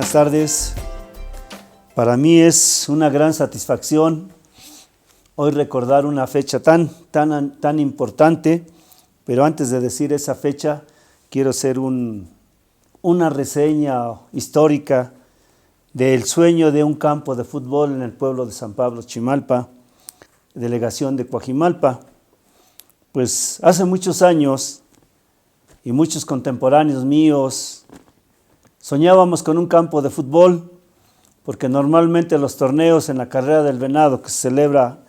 buenas tardes. Para mí es una gran satisfacción hoy recordar una fecha tan importante, pero antes de decir esa fecha, quiero hacer una reseña histórica del sueño de un campo de fútbol en el pueblo de San Pablo Chimalpa, delegación de Coajimalpa. Pues hace muchos años y muchos contemporáneos míos soñábamos con un campo de fútbol, porque normalmente los torneos en la carrera del venado que se celebra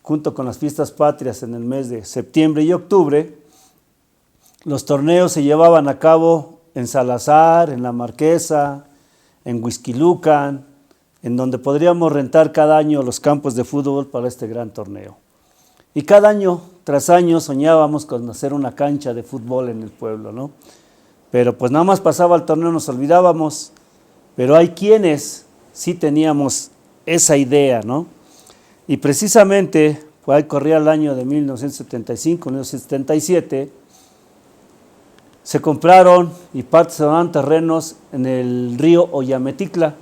junto con las fiestas patrias en el mes de septiembre y octubre, los torneos se llevaban a cabo en Salazar, en La Marquesa, en Huixquilucan, en donde podríamos rentar cada año los campos de fútbol para este gran torneo. Y cada año tras año soñábamos con hacer una cancha de fútbol en el pueblo, ¿no? Pero pues nada más pasaba el torneo, nos olvidábamos, pero hay quienes sí teníamos esa idea, ¿no? Y precisamente, pues ahí corría el año de 1975, 1977, se compraron y parte se daban terrenos en el río Oyameticla,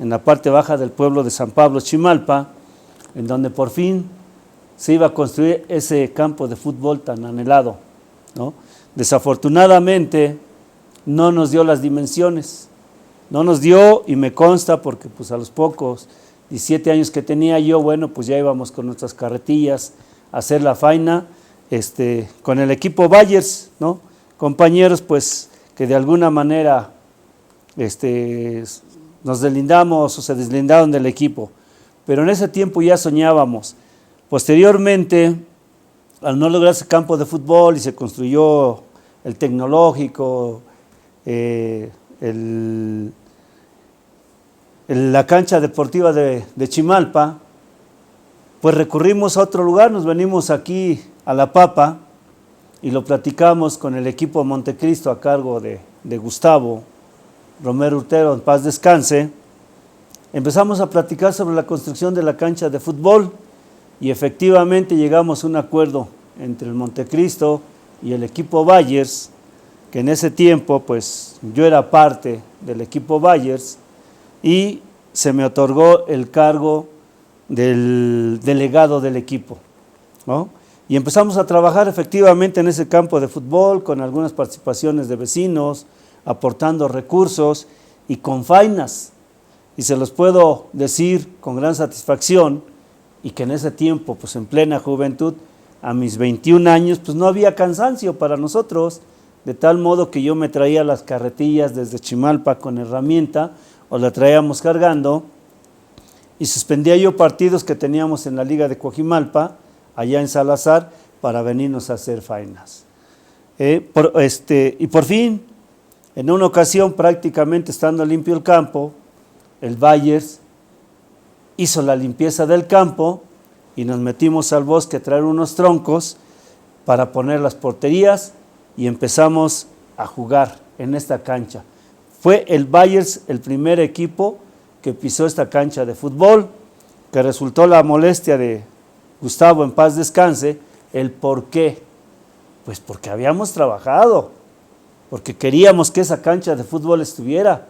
en la parte baja del pueblo de San Pablo Chimalpa, en donde por fin se iba a construir ese campo de fútbol tan anhelado, ¿no? Desafortunadamente no nos dio las dimensiones, no nos dio, y me consta porque pues a los pocos 17 años que tenía yo, bueno, pues ya íbamos con nuestras carretillas a hacer la faena con el equipo Bayers, ¿no? Compañeros pues que de alguna manera nos deslindamos o se deslindaron del equipo, pero en ese tiempo ya soñábamos. Posteriormente, al no lograrse campo de fútbol y se construyó el tecnológico, la cancha deportiva de Chimalpa, pues recurrimos a otro lugar, nos venimos aquí a La Papa y lo platicamos con el equipo Montecristo a cargo de Gustavo Romero Urtero, en paz descanse. Empezamos a platicar sobre la construcción de la cancha de fútbol y efectivamente llegamos a un acuerdo entre el Montecristo y el equipo Bayers, que en ese tiempo pues yo era parte del equipo Bayers y se me otorgó el cargo del delegado del equipo, ¿no? Y empezamos a trabajar efectivamente en ese campo de fútbol con algunas participaciones de vecinos, aportando recursos y con fainas. Y se los puedo decir con gran satisfacción y que en ese tiempo, pues en plena juventud, a mis 21 años, pues no había cansancio para nosotros, de tal modo que yo me traía las carretillas desde Chimalpa con herramienta, o la traíamos cargando, y suspendía yo partidos que teníamos en la Liga de Coajimalpa, allá en Salazar, para venirnos a hacer faenas. Y por fin, en una ocasión, prácticamente estando limpio el campo, el Bayers hizo la limpieza del campo y nos metimos al bosque a traer unos troncos para poner las porterías y empezamos a jugar en esta cancha. Fue el Bayers el primer equipo que pisó esta cancha de fútbol, que resultó la molestia de Gustavo, en paz descanse. ¿El por qué? Pues porque habíamos trabajado, porque queríamos que esa cancha de fútbol estuviera,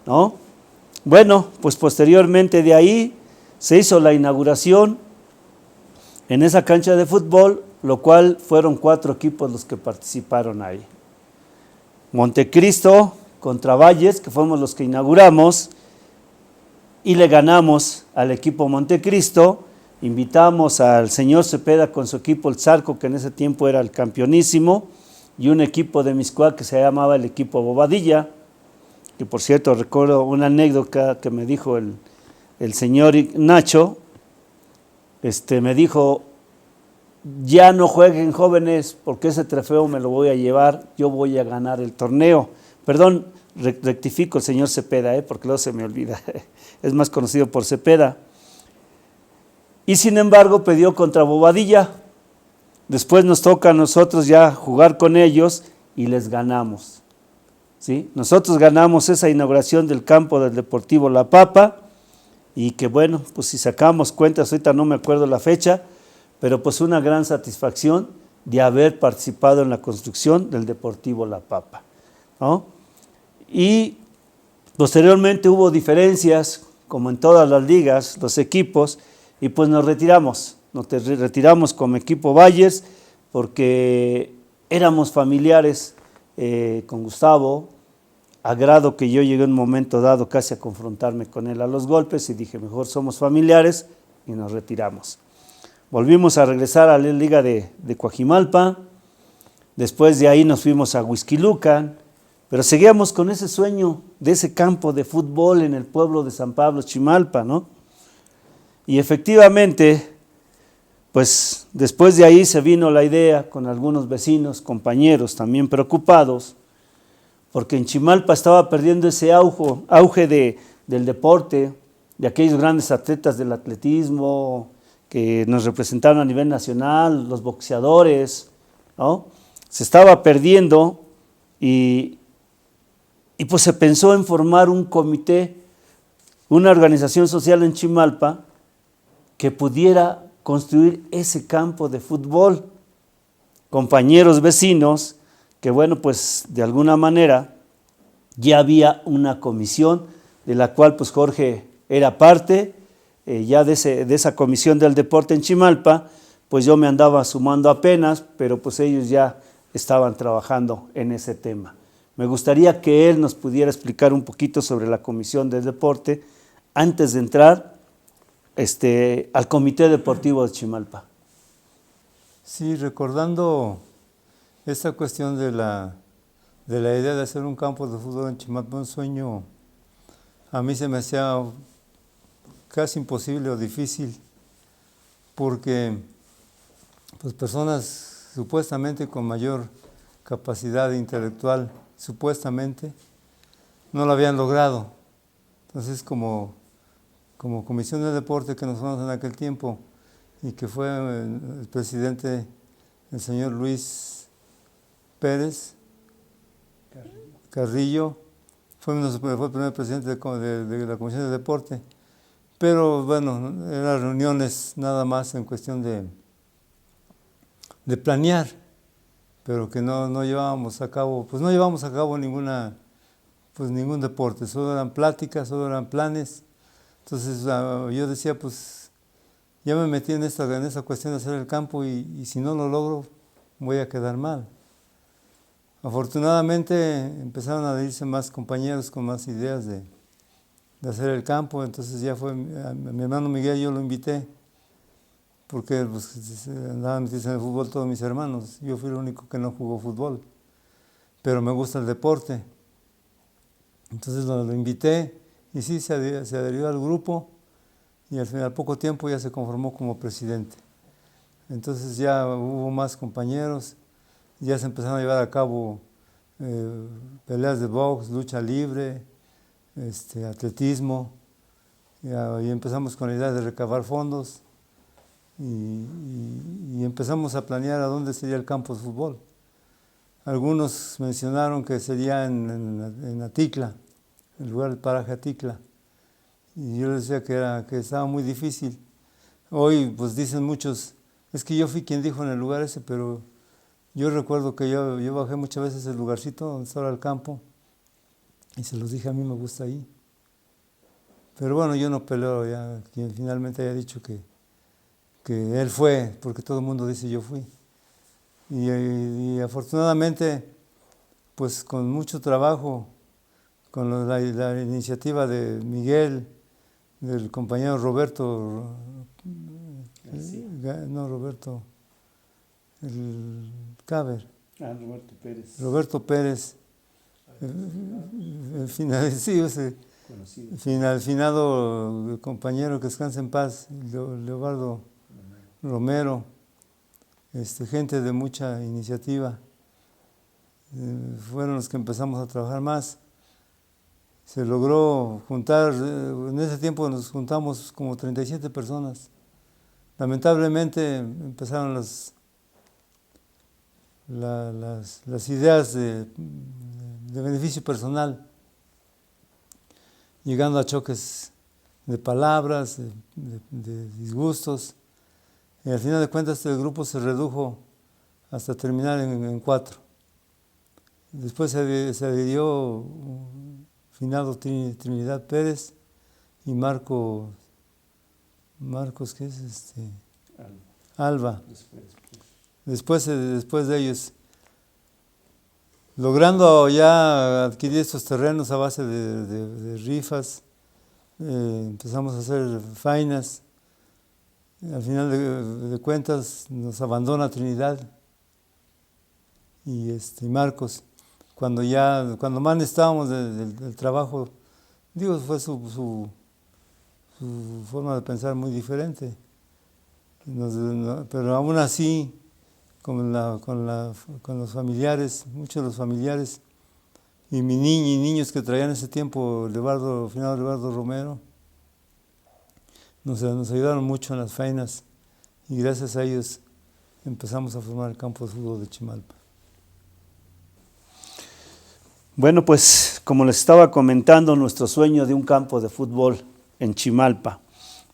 ¿no? Bueno, pues posteriormente de ahí se hizo la inauguración en esa cancha de fútbol, lo cual fueron 4 equipos los que participaron ahí. Montecristo contra Valles, que fuimos los que inauguramos, y le ganamos al equipo Montecristo. Invitamos al señor Cepeda con su equipo el Zarco, que en ese tiempo era el campeonísimo, y un equipo de Mixcoac que se llamaba el equipo Bobadilla, que por cierto recuerdo una anécdota que me dijo el señor Nacho. Me dijo: ya no jueguen jóvenes porque ese trofeo me lo voy a llevar, yo voy a ganar el torneo. Perdón, rectifico, el señor Cepeda, porque luego se me olvida, es más conocido por Cepeda. Y sin embargo perdió contra Bobadilla. Después nos toca a nosotros ya jugar con ellos y les ganamos, ¿sí? Nosotros ganamos esa inauguración del campo del Deportivo La Papa, y que bueno, pues si sacamos cuentas, ahorita no me acuerdo la fecha, pero pues una gran satisfacción de haber participado en la construcción del Deportivo La Papa, ¿no? Y Posteriormente hubo diferencias, como en todas las ligas, los equipos, y pues nos retiramos como equipo Valles, porque éramos familiares con Gustavo, a grado que yo llegué en un momento dado casi a confrontarme con él a los golpes, y dije, mejor somos familiares, y nos retiramos. Volvimos a regresar a la liga de Coajimalpa, después de ahí nos fuimos a Huixquilucan, pero seguíamos con ese sueño de ese campo de fútbol en el pueblo de San Pablo, Chimalpa, ¿no? Y efectivamente, pues después de ahí se vino la idea con algunos vecinos, compañeros también preocupados, porque en Chimalpa estaba perdiendo ese auge del deporte, de aquellos grandes atletas del atletismo que nos representaron a nivel nacional, los boxeadores, ¿no? Se estaba perdiendo y pues se pensó en formar un comité, una organización social en Chimalpa que pudiera construir ese campo de fútbol. Compañeros vecinos, que bueno, pues de alguna manera ya había una comisión de la cual pues Jorge era parte, ya de esa comisión del deporte en Chimalpa, pues yo me andaba sumando apenas, pero pues ellos ya estaban trabajando en ese tema. Me gustaría que él nos pudiera explicar un poquito sobre la comisión del deporte antes de entrar al Comité Deportivo de Chimalpa. Sí, recordando esta cuestión de la idea de hacer un campo de fútbol en Chimalpa, un sueño, a mí se me hacía casi imposible o difícil, porque pues personas supuestamente con mayor capacidad intelectual, supuestamente, no lo habían logrado. Entonces, como Comisión de Deporte que nos fuimos en aquel tiempo, y que fue el presidente, el señor Luis Pérez Carrillo, fue el primer presidente de la Comisión de Deporte, pero bueno, eran reuniones nada más en cuestión de planear, pero que no llevábamos a cabo, pues no llevábamos a cabo ningún deporte, solo eran pláticas, solo eran planes. Entonces yo decía, pues ya me metí en esta cuestión de hacer el campo y si no lo logro voy a quedar mal. Afortunadamente empezaron a irse más compañeros con más ideas de hacer el campo, entonces ya fue a mi hermano Miguel, yo lo invité, porque pues, andaban metidos en el fútbol todos mis hermanos, yo fui el único que no jugó fútbol, pero me gusta el deporte. Entonces lo invité y sí, se adherió al grupo y al final, al poco tiempo ya se conformó como presidente. Entonces ya hubo más compañeros, ya se empezaron a llevar a cabo peleas de box, lucha libre, atletismo, y empezamos con la idea de recabar fondos y empezamos a planear a dónde sería el campo de fútbol. Algunos mencionaron que sería en Atitla, el lugar del paraje Atitla, y yo les decía que estaba muy difícil. Hoy pues dicen muchos, es que yo fui quien dijo en el lugar ese, pero yo recuerdo que yo bajé muchas veces el lugarcito donde estaba el campo y se los dije, a mí me gusta ahí. Pero bueno, yo no peleo ya, quien finalmente haya dicho que él fue, porque todo el mundo dice yo fui. Y afortunadamente, pues con mucho trabajo, con la iniciativa de Miguel, del compañero Roberto, Roberto, el Caber. Roberto Pérez. Roberto Pérez, el finado compañero que descansa en paz, Leobardo Romero, gente de mucha iniciativa, fueron los que empezamos a trabajar más. Se logró juntar, en ese tiempo nos juntamos como 37 personas. Lamentablemente empezaron las ideas de beneficio personal, llegando a choques de palabras, de disgustos, y al final de cuentas el grupo se redujo hasta terminar en 4. Después se adhirió finado Trinidad Pérez y Marcos, ¿qué es? Alba. Después de ellos, logrando ya adquirir estos terrenos a base de rifas, empezamos a hacer faenas. Al final de cuentas nos abandona Trinidad y Marcos. Cuando más estábamos del trabajo, digo, fue su forma de pensar muy diferente. Pero aún así, con los familiares, muchos de los familiares, y niños que traían ese tiempo, finado Leobardo Romero, nos ayudaron mucho en las faenas y gracias a ellos empezamos a formar el campo de fútbol de Chimalpa. Bueno, pues como les estaba comentando, nuestro sueño de un campo de fútbol en Chimalpa,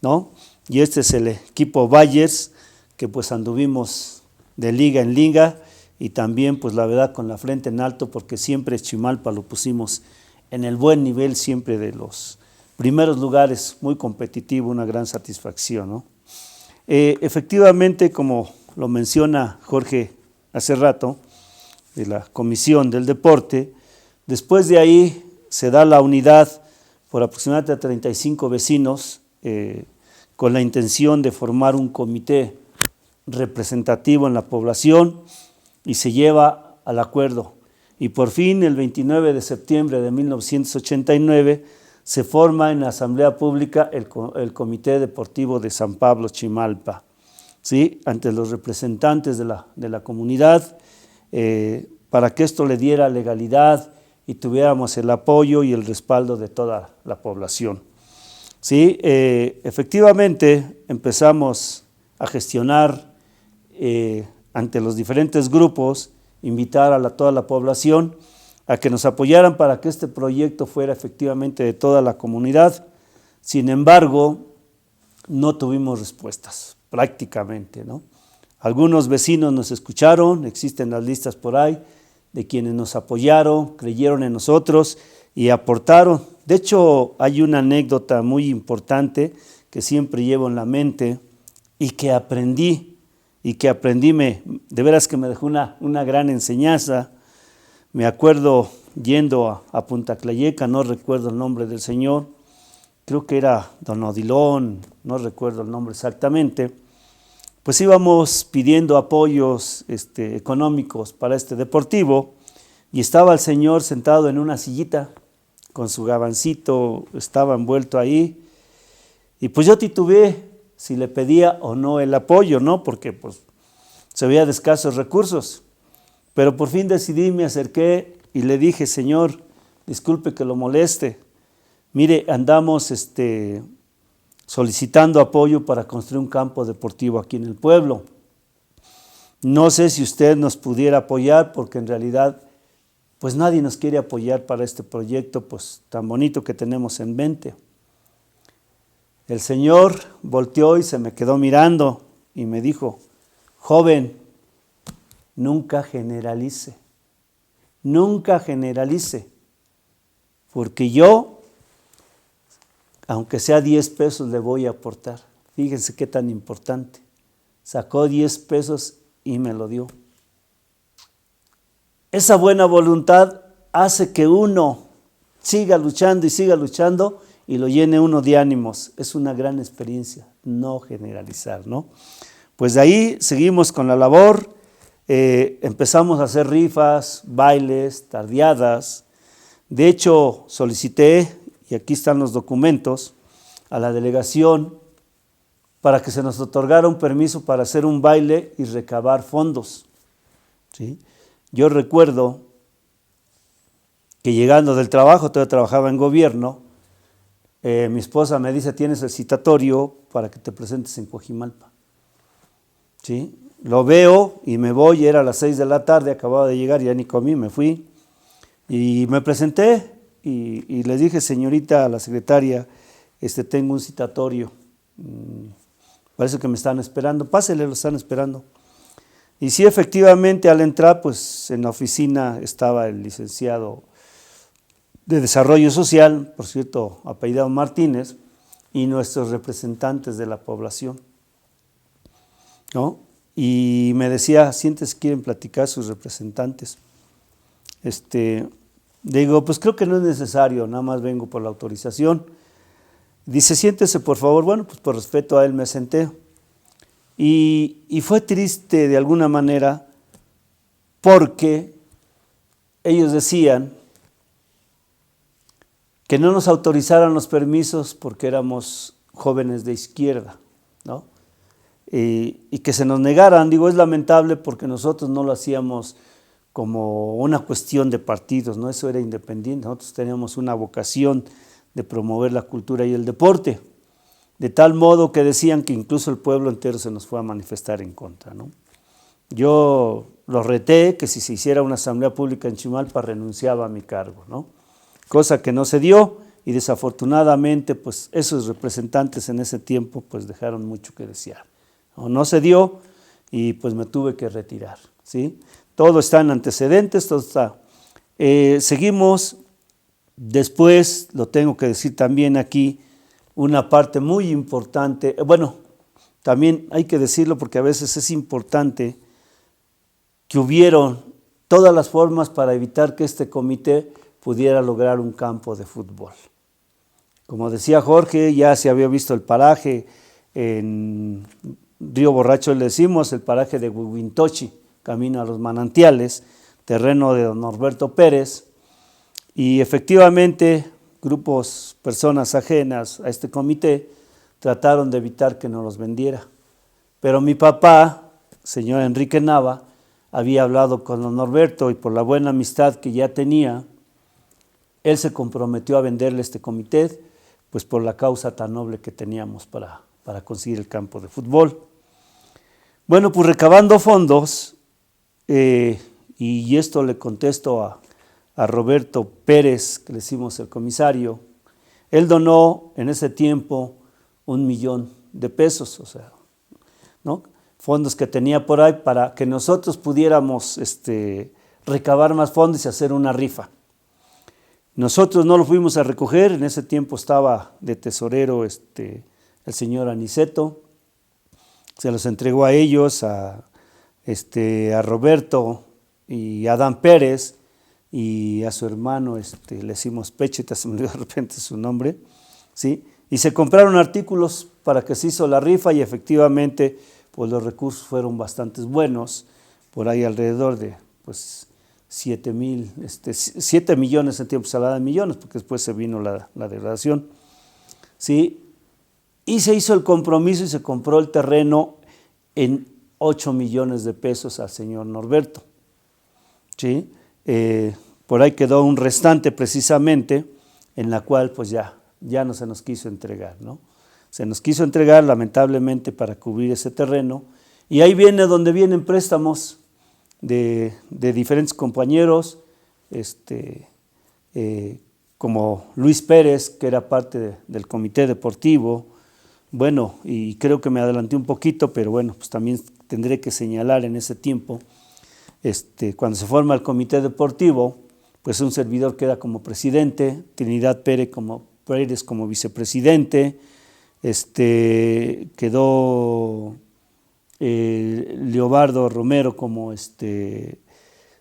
¿no? Y este es el equipo Bayers, que pues anduvimos de liga en liga y también pues la verdad con la frente en alto, porque siempre Chimalpa lo pusimos en el buen nivel, siempre de los primeros lugares, muy competitivo, una gran satisfacción, ¿no? Efectivamente, como lo menciona Jorge hace rato, de la Comisión del Deporte, después de ahí se da la unidad por aproximadamente 35 vecinos, con la intención de formar un comité representativo en la población y se lleva al acuerdo. Y por fin, el 29 de septiembre de 1989, se forma en la Asamblea Pública el Comité Deportivo de San Pablo Chimalpa, ¿sí? Ante los representantes de la comunidad, para que esto le diera legalidad y tuviéramos el apoyo y el respaldo de toda la población. ¿Sí? Efectivamente, empezamos a gestionar ante los diferentes grupos, invitar a toda la población a que nos apoyaran para que este proyecto fuera efectivamente de toda la comunidad. Sin embargo, no tuvimos respuestas, prácticamente, ¿no? Algunos vecinos nos escucharon, existen las listas por ahí, de quienes nos apoyaron, creyeron en nosotros y aportaron. De hecho, hay una anécdota muy importante que siempre llevo en la mente y que aprendí, de veras que me dejó una gran enseñanza. Me acuerdo yendo a Punta Clayeca, no recuerdo el nombre del señor, creo que era don Odilón, no recuerdo el nombre exactamente, pues íbamos pidiendo apoyos económicos para este deportivo y estaba el señor sentado en una sillita con su gabancito, estaba envuelto ahí y pues yo titubeé si le pedía o no el apoyo, ¿no? Porque pues se veía de escasos recursos. Pero por fin decidí, me acerqué y le dije, señor, disculpe que lo moleste, mire, andamos solicitando apoyo para construir un campo deportivo aquí en el pueblo. No sé si usted nos pudiera apoyar, porque en realidad pues nadie nos quiere apoyar para este proyecto pues tan bonito que tenemos en mente. El señor volteó y se me quedó mirando y me dijo, joven, nunca generalice, porque yo, aunque sea 10 pesos, le voy a aportar. Fíjense qué tan importante. Sacó 10 pesos y me lo dio. Esa buena voluntad hace que uno siga luchando y lo llene uno de ánimos. Es una gran experiencia, no generalizar, ¿no? Pues de ahí seguimos con la labor. Empezamos a hacer rifas, bailes, tardeadas. De hecho, solicité, y aquí están los documentos, a la delegación para que se nos otorgara un permiso para hacer un baile y recabar fondos, ¿sí? Yo recuerdo que llegando del trabajo, todavía trabajaba en gobierno, mi esposa me dice, tienes el citatorio para que te presentes en Coajimalpa, ¿sí? Lo veo y me voy, era a las 6 de la tarde, acababa de llegar, ya ni comí, me fui y me presenté y le dije, señorita, a la secretaria, tengo un citatorio, parece que me están esperando, pásele, lo están esperando. Y sí, efectivamente, al entrar, pues en la oficina estaba el licenciado de Desarrollo Social, por cierto, apellidado Martínez, y nuestros representantes de la población, ¿no? Y me decía, siéntese, quieren platicar sus representantes. Digo, pues creo que no es necesario, nada más vengo por la autorización. Dice, siéntese por favor. Bueno, pues por respeto a él me senté. Y fue triste de alguna manera porque ellos decían que no nos autorizaran los permisos porque éramos jóvenes de izquierda, ¿no? Y que se nos negaran. Digo, es lamentable porque nosotros no lo hacíamos como una cuestión de partidos, ¿no? Eso era independiente. Nosotros teníamos una vocación de promover la cultura y el deporte, de tal modo que decían que incluso el pueblo entero se nos fue a manifestar en contra, ¿no? Yo lo reté que si se hiciera una asamblea pública en Chimalpa renunciaba a mi cargo, ¿no? Cosa que no se dio y desafortunadamente pues esos representantes en ese tiempo pues dejaron mucho que desear. No se dio y pues me tuve que retirar, ¿sí? Todo está en antecedentes, todo está. Seguimos, después, lo tengo que decir también aquí, una parte muy importante, bueno, también hay que decirlo porque a veces es importante que hubieron todas las formas para evitar que este comité pudiera lograr un campo de fútbol. Como decía Jorge, ya se había visto el paraje en Río Borracho, le decimos, el paraje de Huihuintochi, camino a los manantiales, terreno de don Norberto Pérez, y efectivamente grupos, personas ajenas a este comité, trataron de evitar que nos los vendiera. Pero mi papá, señor Enrique Nava, había hablado con don Norberto y por la buena amistad que ya tenía, él se comprometió a venderle este comité, pues por la causa tan noble que teníamos para conseguir el campo de fútbol. Bueno, pues recabando fondos, y esto le contesto a Roberto Pérez, que le decimos el comisario, él donó en ese tiempo 1 millón de pesos, o sea, ¿no? Fondos que tenía por ahí para que nosotros pudiéramos recabar más fondos y hacer una rifa. Nosotros no lo fuimos a recoger, en ese tiempo estaba de tesorero el señor Aniceto, se los entregó a ellos, a Roberto y a Adán Pérez y a su hermano, le decimos Pecheta, se me olvidó de repente su nombre, ¿sí? Y se compraron artículos para que se hizo la rifa y efectivamente pues los recursos fueron bastante buenos, por ahí alrededor de pues 7 millones en tiempo salada de millones, porque después se vino la degradación, ¿sí? Y se hizo el compromiso y se compró el terreno en 8 millones de pesos al señor Norberto, ¿sí? Por ahí quedó un restante precisamente, en la cual pues ya no se nos quiso entregar, ¿no? Se nos quiso entregar lamentablemente para cubrir ese terreno, y ahí viene donde vienen préstamos de diferentes compañeros, como Luis Pérez, que era parte del comité deportivo. Bueno, y creo que me adelanté un poquito, pero bueno, pues también tendré que señalar en ese tiempo, cuando se forma el comité deportivo, pues un servidor queda como presidente, Trinidad Pérez como vicepresidente, quedó Leobardo Romero como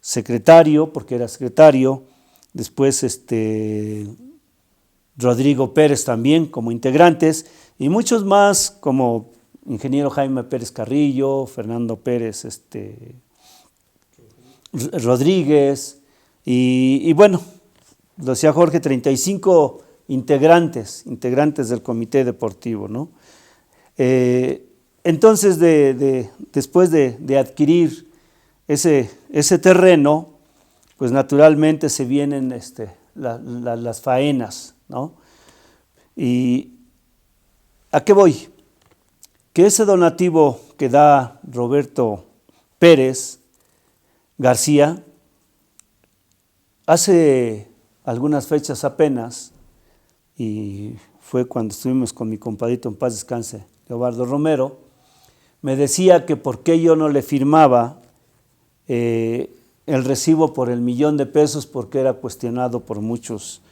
secretario, porque era secretario, después Rodrigo Pérez también como integrantes, y muchos más como ingeniero Jaime Pérez Carrillo, Fernando Pérez Rodríguez, y bueno, lo decía Jorge, 35 integrantes del comité deportivo, ¿no? Entonces, después de adquirir ese terreno, pues naturalmente se vienen las faenas, ¿no? ¿Y a qué voy? Que ese donativo que da Roberto Pérez García, hace algunas fechas apenas, y fue cuando estuvimos con mi compadrito, en paz descanse, Leobardo Romero, me decía que por qué yo no le firmaba el recibo por el 1 millón de pesos, porque era cuestionado por muchos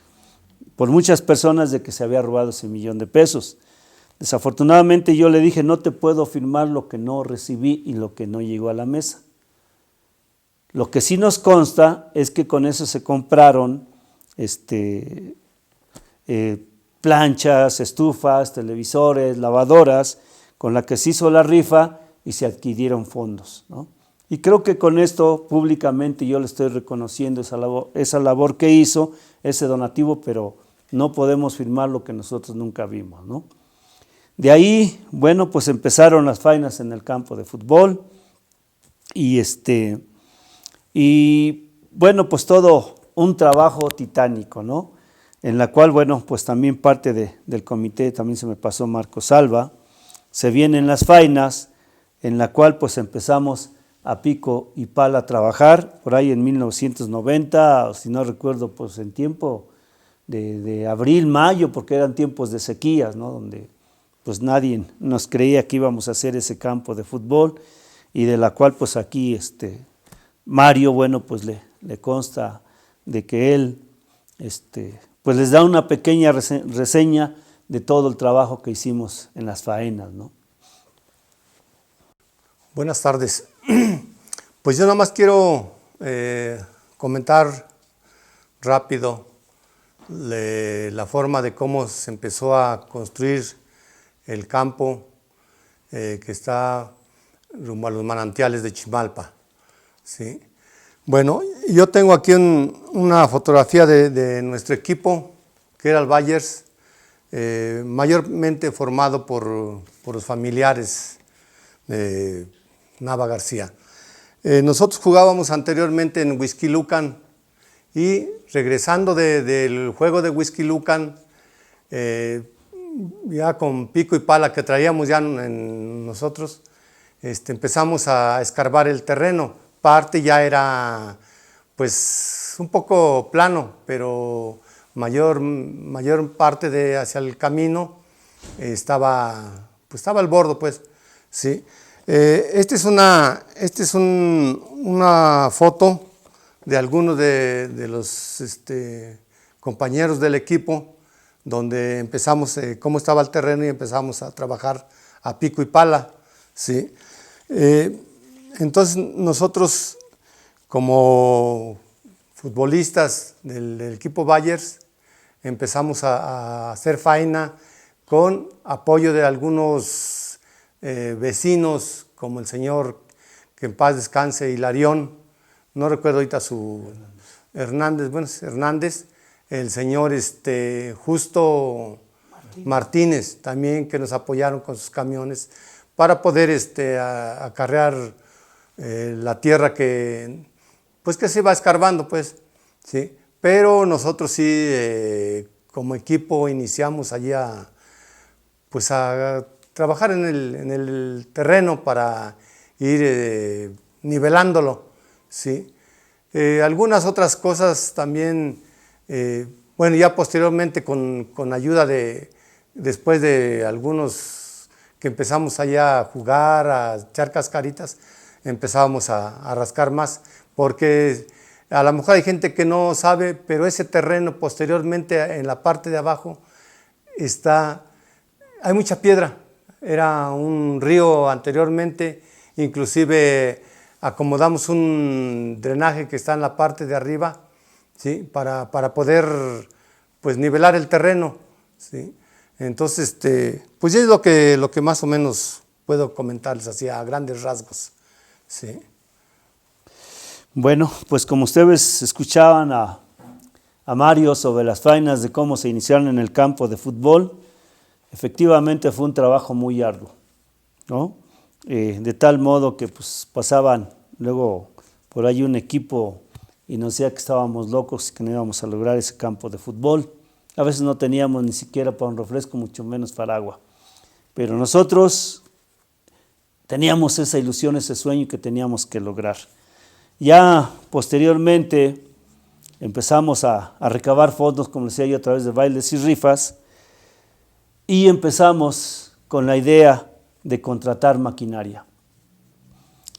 por muchas personas de que se había robado ese $1,000,000. Desafortunadamente yo le dije, no te puedo firmar lo que no recibí y lo que no llegó a la mesa. Lo que sí nos consta es que con eso se compraron planchas, estufas, televisores, lavadoras, con la que se hizo la rifa y se adquirieron fondos, ¿no? Y creo que con esto públicamente yo le estoy reconociendo esa labor que hizo, ese donativo, pero no podemos firmar lo que nosotros nunca vimos, ¿no? De ahí, bueno, pues empezaron las faenas en el campo de fútbol y bueno, pues todo un trabajo titánico, ¿no? En la cual, bueno, pues también parte del comité, también se me pasó Marcos Alba, se vienen las faenas, en la cual pues empezamos a pico y pala a trabajar, por ahí en 1990, si no recuerdo, pues en tiempo de abril, mayo, porque eran tiempos de sequías, ¿no? Donde pues nadie nos creía que íbamos a hacer ese campo de fútbol, y de la cual pues aquí Mario, bueno, pues le consta de que él pues les da una pequeña reseña de todo el trabajo que hicimos en las faenas, ¿no? Buenas tardes. Pues yo nada más quiero comentar rápido la forma de cómo se empezó a construir el campo que está rumbo a los manantiales de Chimalpa, ¿sí? Bueno, yo tengo aquí una fotografía de nuestro equipo, que era el Bayers, mayormente formado por los familiares de Nava García. Nosotros jugábamos anteriormente en Huixquilucan y regresando del juego de Huixquilucan, ya con pico y pala que traíamos ya en nosotros, empezamos a escarbar el terreno. Parte ya era pues un poco plano, pero mayor parte de hacia el camino estaba al bordo, pues, sí. Esta es una foto de algunos de los compañeros del equipo, donde empezamos, cómo estaba el terreno y empezamos a trabajar a pico y pala, ¿sí? Entonces nosotros, como futbolistas del equipo Bayers, empezamos a hacer faena con apoyo de algunos vecinos, como el señor, que en paz descanse, Hilarión, no recuerdo ahorita su Hernández, el señor Justo Martínez también, que nos apoyaron con sus camiones para poder acarrear la tierra que se va escarbando, pues, ¿sí? Pero nosotros sí, como equipo, iniciamos allí a trabajar en el terreno para ir nivelándolo, ¿sí? Algunas otras cosas también, bueno, ya posteriormente con ayuda después de algunos que empezamos allá a jugar, a echar cascaritas, empezábamos a rascar más, porque a lo mejor hay gente que no sabe, pero ese terreno posteriormente en la parte de abajo hay mucha piedra. Era un río anteriormente, inclusive acomodamos un drenaje que está en la parte de arriba, ¿sí? Para poder pues nivelar el terreno, ¿sí? Entonces, pues es lo que más o menos puedo comentarles así a grandes rasgos, ¿sí? Bueno, pues como ustedes escuchaban a Mario sobre las faenas de cómo se iniciaron en el campo de fútbol, efectivamente fue un trabajo muy arduo, ¿no? De tal modo que pues pasaban luego por ahí un equipo y nos decía que estábamos locos y que no íbamos a lograr ese campo de fútbol. A veces no teníamos ni siquiera para un refresco, mucho menos para agua. Pero nosotros teníamos esa ilusión, ese sueño que teníamos que lograr. Ya posteriormente empezamos a recabar fondos, como decía yo, a través de bailes y rifas, y empezamos con la idea de contratar maquinaria,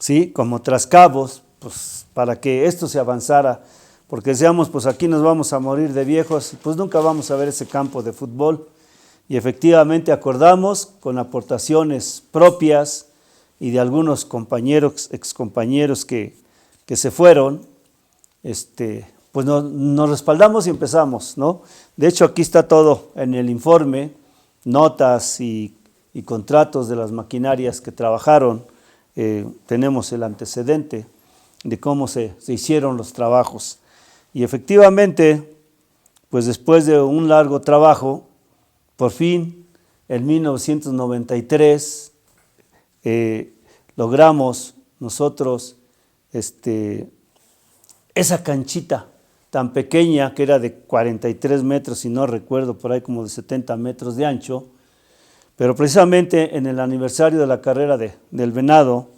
¿sí? Como trascabos, pues para que esto se avanzara, porque decíamos, pues aquí nos vamos a morir de viejos, pues nunca vamos a ver ese campo de fútbol. Y efectivamente acordamos con aportaciones propias y de algunos compañeros, excompañeros que se fueron, pues nos respaldamos y empezamos, ¿no? De hecho, aquí está todo en el informe, notas y contratos de las maquinarias que trabajaron. Tenemos el antecedente de cómo se hicieron los trabajos. Y efectivamente, pues después de un largo trabajo, por fin, en 1993, logramos nosotros esa canchita tan pequeña, que era de 43 metros, si no recuerdo, por ahí como de 70 metros de ancho, pero precisamente en el aniversario de la carrera del Venado,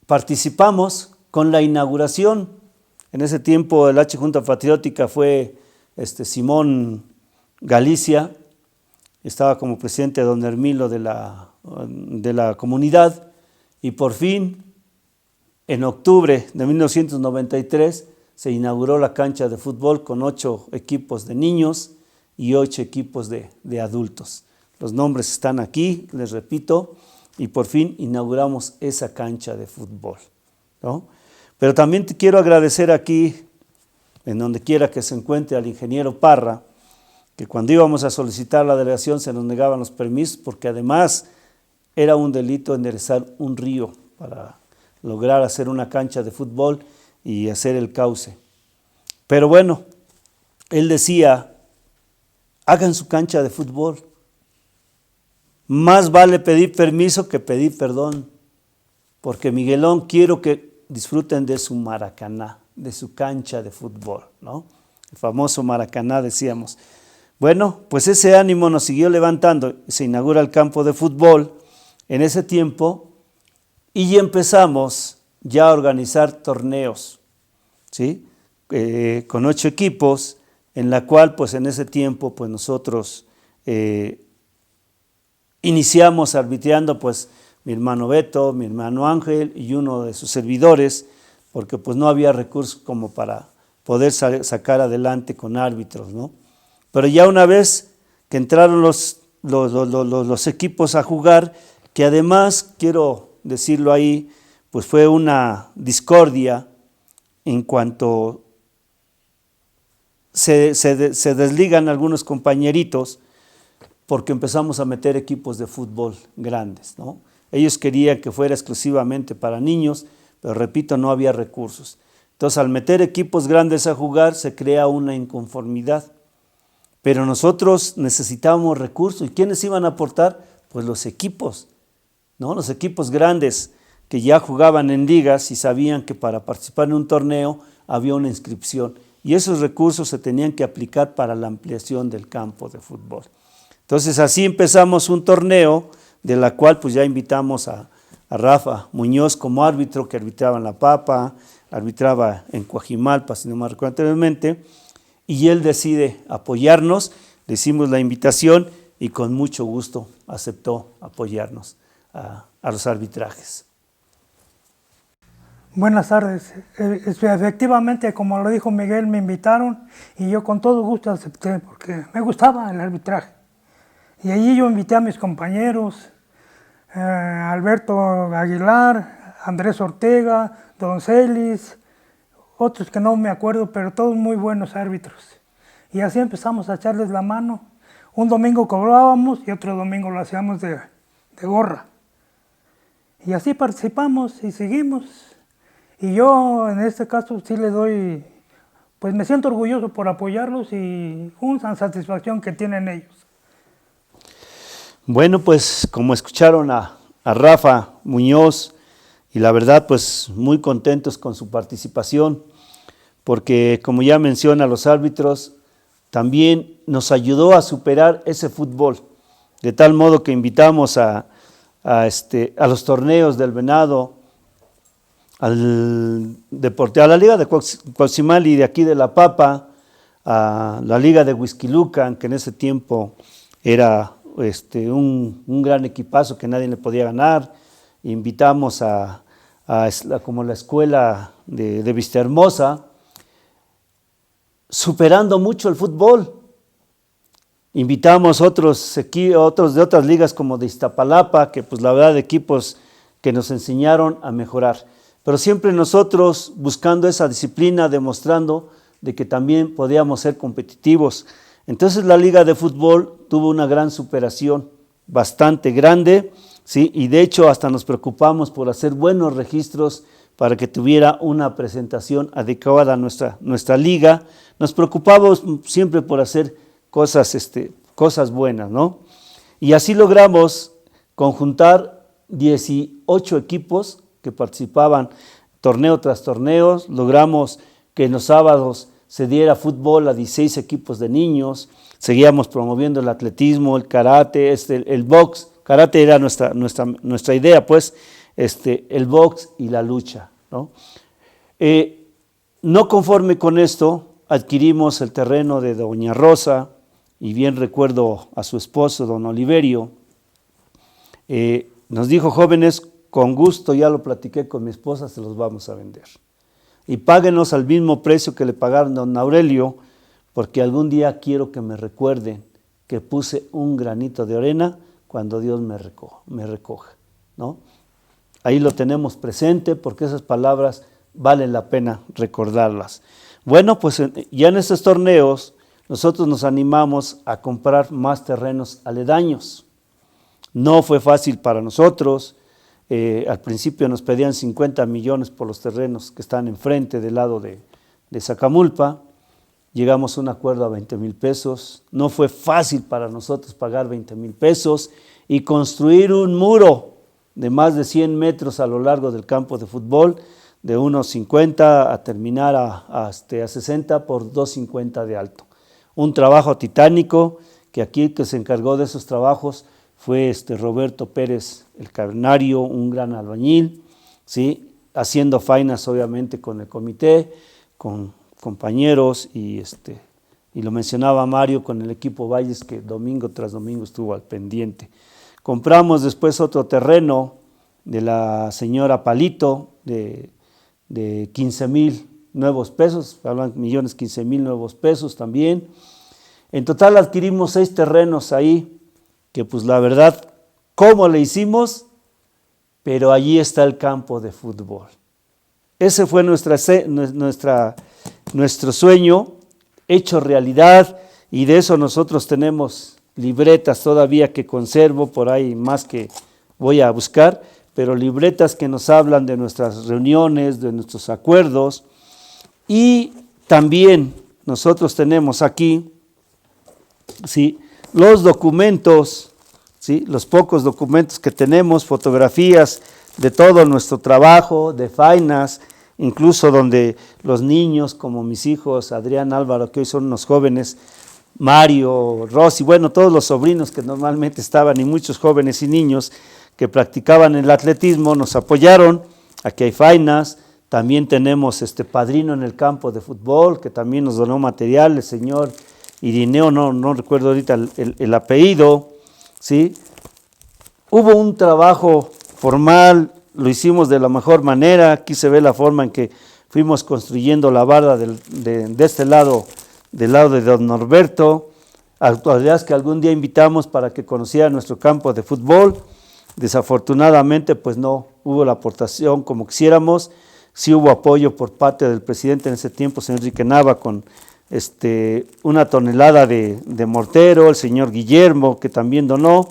participamos con la inauguración. En ese tiempo el H Junta Patriótica fue Simón Galicia, estaba como presidente don Hermilo de la comunidad, y por fin, en octubre de 1993, se inauguró la cancha de fútbol con 8 equipos de niños y 8 equipos de adultos. Los nombres están aquí, les repito, y por fin inauguramos esa cancha de fútbol, ¿no? Pero también te quiero agradecer aquí, en donde quiera que se encuentre, al ingeniero Parra, que cuando íbamos a solicitar la delegación se nos negaban los permisos, porque además era un delito enderezar un río para lograr hacer una cancha de fútbol y hacer el cauce. Pero bueno, él decía, hagan su cancha de fútbol. Más vale pedir permiso que pedir perdón, porque Miguelón, quiero que disfruten de su Maracaná, de su cancha de fútbol, ¿no? El famoso Maracaná, decíamos. Bueno, pues ese ánimo nos siguió levantando, se inaugura el campo de fútbol en ese tiempo y empezamos ya a organizar torneos, ¿sí? Con 8 equipos, en la cual pues en ese tiempo pues nosotros iniciamos arbitrando pues mi hermano Beto, mi hermano Ángel y uno de sus servidores, porque pues no había recursos como para poder sacar adelante con árbitros, ¿no? Pero ya una vez que entraron los equipos a jugar, que además, quiero decirlo ahí, pues fue una discordia en cuanto se desligan algunos compañeritos, porque empezamos a meter equipos de fútbol grandes, ¿no? Ellos querían que fuera exclusivamente para niños, pero repito, no había recursos. Entonces, al meter equipos grandes a jugar, se crea una inconformidad. Pero nosotros necesitábamos recursos. ¿Y quiénes iban a aportar? Pues los equipos, ¿no? Los equipos grandes que ya jugaban en ligas y sabían que para participar en un torneo había una inscripción. Y esos recursos se tenían que aplicar para la ampliación del campo de fútbol. Entonces así empezamos un torneo de la cual pues ya invitamos a Rafa Muñoz como árbitro, que arbitraba en La Papa, arbitraba en Coajimalpa, si no me recuerdo anteriormente, y él decide apoyarnos, le hicimos la invitación y con mucho gusto aceptó apoyarnos a los arbitrajes. Buenas tardes. Efectivamente, como lo dijo Miguel, me invitaron y yo con todo gusto acepté porque me gustaba el arbitraje. Y allí yo invité a mis compañeros, Alberto Aguilar, Andrés Ortega, Don Celis, otros que no me acuerdo, pero todos muy buenos árbitros. Y así empezamos a echarles la mano. Un domingo cobrábamos y otro domingo lo hacíamos de gorra. Y así participamos y seguimos. Y yo en este caso sí le doy, pues me siento orgulloso por apoyarlos y una satisfacción que tienen ellos. Bueno, pues como escucharon a Rafa Muñoz, y la verdad pues muy contentos con su participación, porque como ya menciona los árbitros, también nos ayudó a superar ese fútbol, de tal modo que invitamos a los torneos del Venado, a la Liga de Cuauhtzimali y de aquí de La Papa, a la Liga de Huixquilucan, que en ese tiempo era un gran equipazo que nadie le podía ganar. Invitamos a como la escuela de Vistahermosa, superando mucho el fútbol. Invitamos otros de otras ligas como de Iztapalapa, que pues la verdad equipos que nos enseñaron a mejorar. Pero siempre nosotros buscando esa disciplina, demostrando de que también podíamos ser competitivos. Entonces la liga de fútbol tuvo una gran superación, bastante grande, ¿sí? Y de hecho hasta nos preocupamos por hacer buenos registros para que tuviera una presentación adecuada a nuestra liga. Nos preocupamos siempre por hacer cosas buenas, ¿no? Y así logramos conjuntar 18 equipos que participaban torneo tras torneo. Logramos que en los sábados se diera fútbol a 16 equipos de niños. Seguíamos promoviendo el atletismo, el karate, el box. Karate era nuestra idea, pues, el box y la lucha, ¿no? No conforme con esto, adquirimos el terreno de Doña Rosa, y bien recuerdo a su esposo, don Oliverio. Nos dijo: jóvenes, con gusto, ya lo platiqué con mi esposa, se los vamos a vender. Y páguenos al mismo precio que le pagaron a don Aurelio, porque algún día quiero que me recuerden que puse un granito de arena cuando Dios me recoja, ¿no? Ahí lo tenemos presente, porque esas palabras vale la pena recordarlas. Bueno, pues ya en estos torneos nosotros nos animamos a comprar más terrenos aledaños. No fue fácil para nosotros. Al principio nos pedían 50 millones por los terrenos que están enfrente del lado de Zacamulpa. Llegamos a un acuerdo a 20,000 pesos. No fue fácil para nosotros pagar 20,000 pesos y construir un muro de más de 100 metros a lo largo del campo de fútbol, de unos 50 a terminar a 60 por 250 de alto. Un trabajo titánico, que aquí el que se encargó de esos trabajos fue Roberto Pérez, el Carnario, un gran albañil, ¿sí? Haciendo faenas obviamente con el comité, con compañeros y lo mencionaba Mario con el equipo Valles, que domingo tras domingo estuvo al pendiente. Compramos después otro terreno de la señora Palito de 15,000 nuevos pesos, hablan millones, 15,000 nuevos pesos también. En total adquirimos 6 terrenos ahí, que pues la verdad, ¿cómo le hicimos? Pero allí está el campo de fútbol. Ese fue nuestro sueño hecho realidad, y de eso nosotros tenemos libretas todavía que conservo por ahí, más que voy a buscar, pero libretas que nos hablan de nuestras reuniones, de nuestros acuerdos. Y también nosotros tenemos aquí, ¿sí?, los documentos, ¿sí?, los pocos documentos que tenemos, fotografías de todo nuestro trabajo, de faenas, incluso donde los niños, como mis hijos, Adrián, Álvaro, que hoy son unos jóvenes, Mario, Rosy, bueno, todos los sobrinos que normalmente estaban, y muchos jóvenes y niños que practicaban el atletismo, nos apoyaron. Aquí hay faenas. También tenemos padrino en el campo de fútbol, que también nos donó material, el señor Irineo, no recuerdo ahorita el apellido, ¿sí? Hubo un trabajo formal, lo hicimos de la mejor manera. Aquí se ve la forma en que fuimos construyendo la barda de este lado, del lado de don Norberto, autoridades que algún día invitamos para que conocieran nuestro campo de fútbol. Desafortunadamente, pues no hubo la aportación como quisiéramos. Sí hubo apoyo por parte del presidente en ese tiempo, señor Enrique Nava, con 1 tonelada de mortero, el señor Guillermo, que también donó,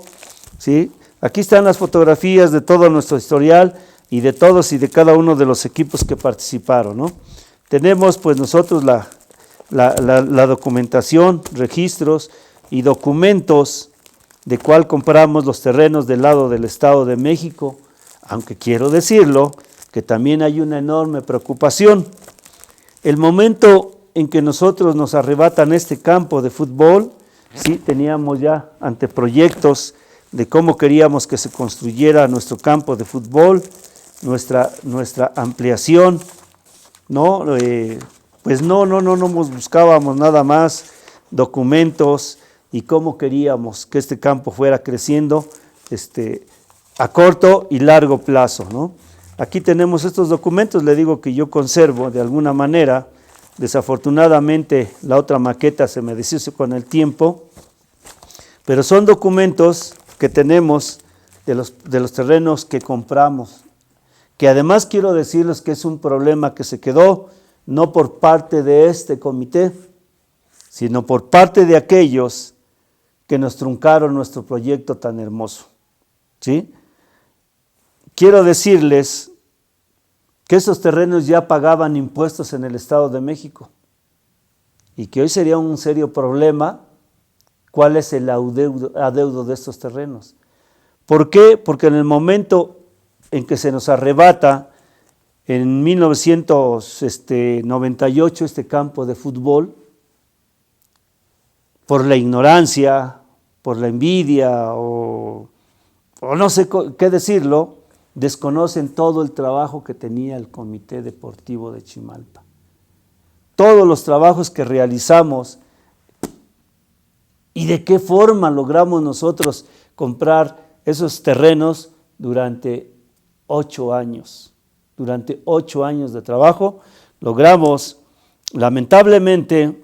¿sí? Aquí están las fotografías de todo nuestro historial y de todos y de cada uno de los equipos que participaron, ¿no? Tenemos pues nosotros la documentación, registros y documentos de cuál compramos los terrenos del lado del Estado de México, aunque quiero decirlo, que también hay una enorme preocupación. El momento en que nosotros nos arrebatan este campo de fútbol, sí, teníamos ya anteproyectos de cómo queríamos que se construyera nuestro campo de fútbol, nuestra ampliación, ¿no? Pues no buscábamos nada más documentos y cómo queríamos que este campo fuera creciendo a corto y largo plazo, ¿no? aquí tenemos estos documentos, le digo que yo conservo de alguna manera. Desafortunadamente la otra maqueta se me deshizo con el tiempo, pero son documentos que tenemos de los terrenos que compramos, que además quiero decirles que es un problema que se quedó no por parte de este comité, sino por parte de aquellos que nos truncaron nuestro proyecto tan hermoso, ¿sí? Quiero decirles que esos terrenos ya pagaban impuestos en el Estado de México y que hoy sería un serio problema cuál es el adeudo de estos terrenos. ¿Por qué? Porque en el momento en que se nos arrebata en 1998 este campo de fútbol, por la ignorancia, por la envidia o no sé qué decirlo, desconocen todo el trabajo que tenía el Comité Deportivo de Chimalpa. Todos los trabajos que realizamos y de qué forma logramos nosotros comprar esos terrenos durante 8 años. Durante 8 años de trabajo logramos, lamentablemente,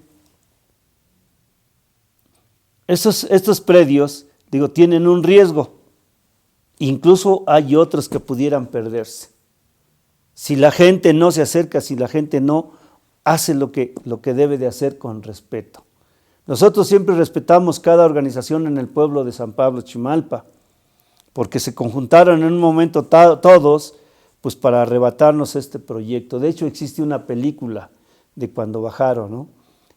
estos predios, tienen un riesgo. Incluso hay otros que pudieran perderse. Si la gente no se acerca, si la gente no hace lo que debe de hacer con respeto. Nosotros siempre respetamos cada organización en el pueblo de San Pablo Chimalpa, porque se conjuntaron en un momento todos pues para arrebatarnos este proyecto. De hecho, existe una película de cuando bajaron, ¿no?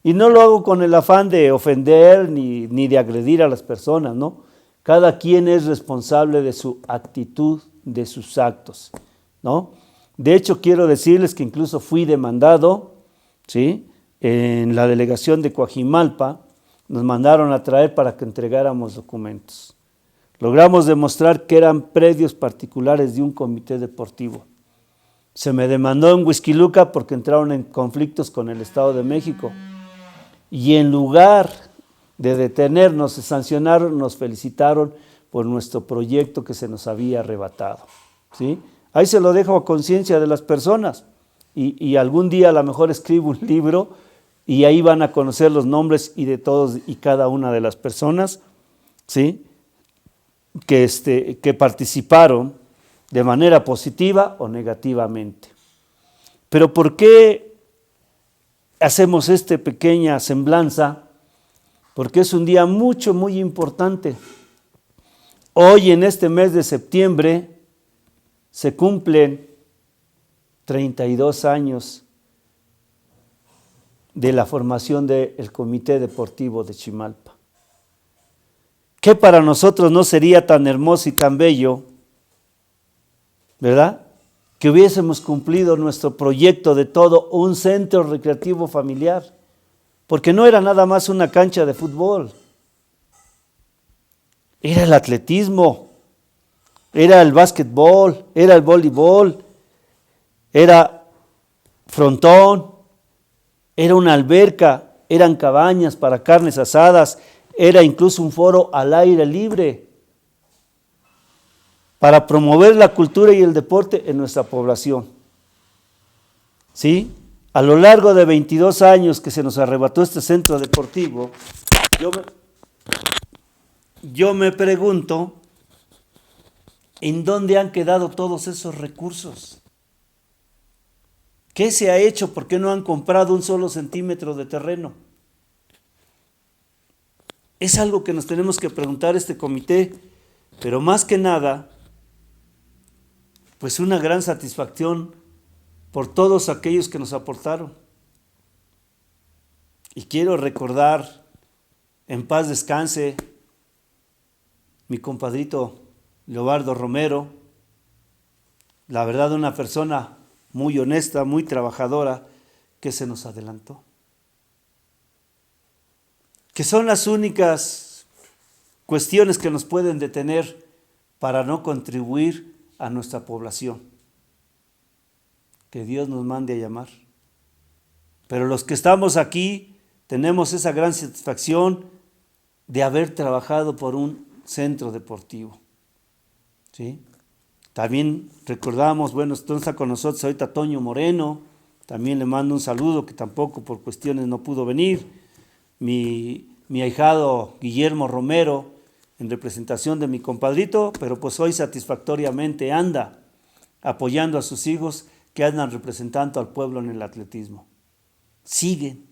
Y no lo hago con el afán de ofender ni de agredir a las personas, ¿no? Cada quien es responsable de su actitud, de sus actos, ¿no? De hecho, quiero decirles que incluso fui demandado, ¿sí? En la delegación de Coajimalpa, nos mandaron a traer para que entregáramos documentos. Logramos demostrar que eran predios particulares de un comité deportivo. Se me demandó en Huixquiluca porque entraron en conflictos con el Estado de México. Y en lugar de detenernos, se sancionaron, nos felicitaron por nuestro proyecto que se nos había arrebatado, ¿sí? Ahí se lo dejo a conciencia de las personas y algún día a lo mejor escribo un libro y ahí van a conocer los nombres y de todos y cada una de las personas, ¿sí? que participaron de manera positiva o negativamente. Pero ¿por qué hacemos esta pequeña semblanza? Porque es un día muy importante. Hoy en este mes de septiembre se cumplen 32 años de la formación del Comité Deportivo de Chimalpa. ¿Qué para nosotros no sería tan hermoso y tan bello, verdad? Que hubiésemos cumplido nuestro proyecto de todo un centro recreativo familiar, porque no era nada más una cancha de fútbol, era el atletismo, era el básquetbol, era el voleibol, era frontón, era una alberca, eran cabañas para carnes asadas, era incluso un foro al aire libre para promover la cultura y el deporte en nuestra población. ¿Sí? A lo largo de 22 años que se nos arrebató este centro deportivo, yo me pregunto, ¿en dónde han quedado todos esos recursos? ¿Qué se ha hecho? ¿Por qué no han comprado un solo centímetro de terreno? Es algo que nos tenemos que preguntar este comité, pero más que nada, pues una gran satisfacción por todos aquellos que nos aportaron. Y quiero recordar, en paz descanse, mi compadrito Leobardo Romero, la verdad una persona muy honesta, muy trabajadora, que se nos adelantó. Que son las únicas cuestiones que nos pueden detener para no contribuir a nuestra población. Que Dios nos mande a llamar. Pero los que estamos aquí tenemos esa gran satisfacción de haber trabajado por un centro deportivo, ¿sí? También recordamos, bueno, está con nosotros ahorita Toño Moreno, también le mando un saludo, que tampoco por cuestiones no pudo venir. Mi ahijado Guillermo Romero, en representación de mi compadrito, pero pues hoy satisfactoriamente anda apoyando a sus hijos que andan representando al pueblo en el atletismo. Siguen,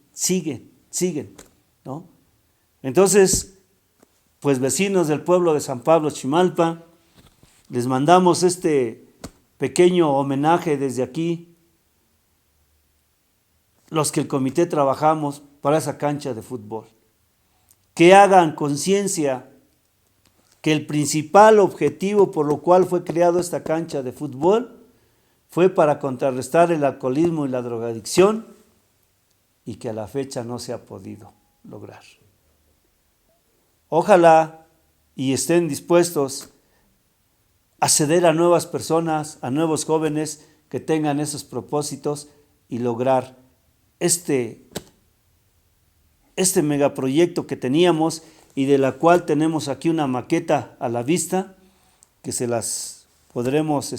¿no? Entonces, pues vecinos del pueblo de San Pablo Chimalpa, les mandamos este pequeño homenaje desde aquí, los que el comité trabajamos para esa cancha de fútbol. Que hagan conciencia que el principal objetivo por lo cual fue creado esta cancha de fútbol fue para contrarrestar el alcoholismo y la drogadicción, y que a la fecha no se ha podido lograr. Ojalá y estén dispuestos a ceder a nuevas personas, a nuevos jóvenes que tengan esos propósitos y lograr este megaproyecto que teníamos y de la cual tenemos aquí una maqueta a la vista que se las podremos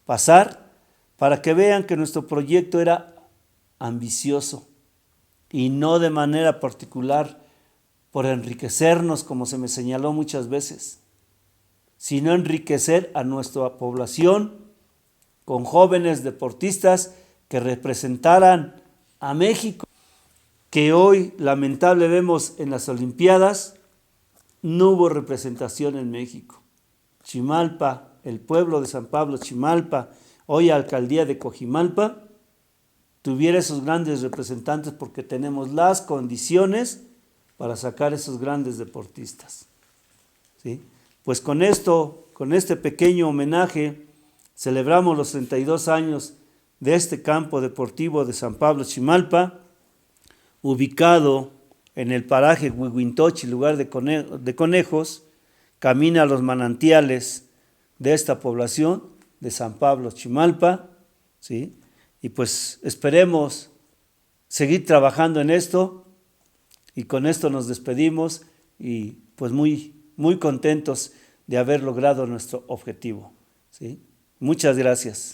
pasar para que vean que nuestro proyecto era ambicioso y no de manera particular por enriquecernos, como se me señaló muchas veces, sino enriquecer a nuestra población con jóvenes deportistas que representaran a México, que hoy lamentable vemos en las Olimpiadas, no hubo representación en México. Chimalpa, el pueblo de San Pablo Chimalpa, hoy alcaldía de Coajimalpa, tuviera esos grandes representantes porque tenemos las condiciones para sacar esos grandes deportistas. ¿Sí? Pues con esto, con este pequeño homenaje, celebramos los 32 años de este campo deportivo de San Pablo Chimalpa, ubicado en el paraje Huihuintochi, lugar de conejos, camina a los manantiales de esta población de San Pablo Chimalpa, ¿sí? Y pues esperemos seguir trabajando en esto, y con esto nos despedimos y pues muy contentos de haber logrado nuestro objetivo, ¿sí? Muchas gracias.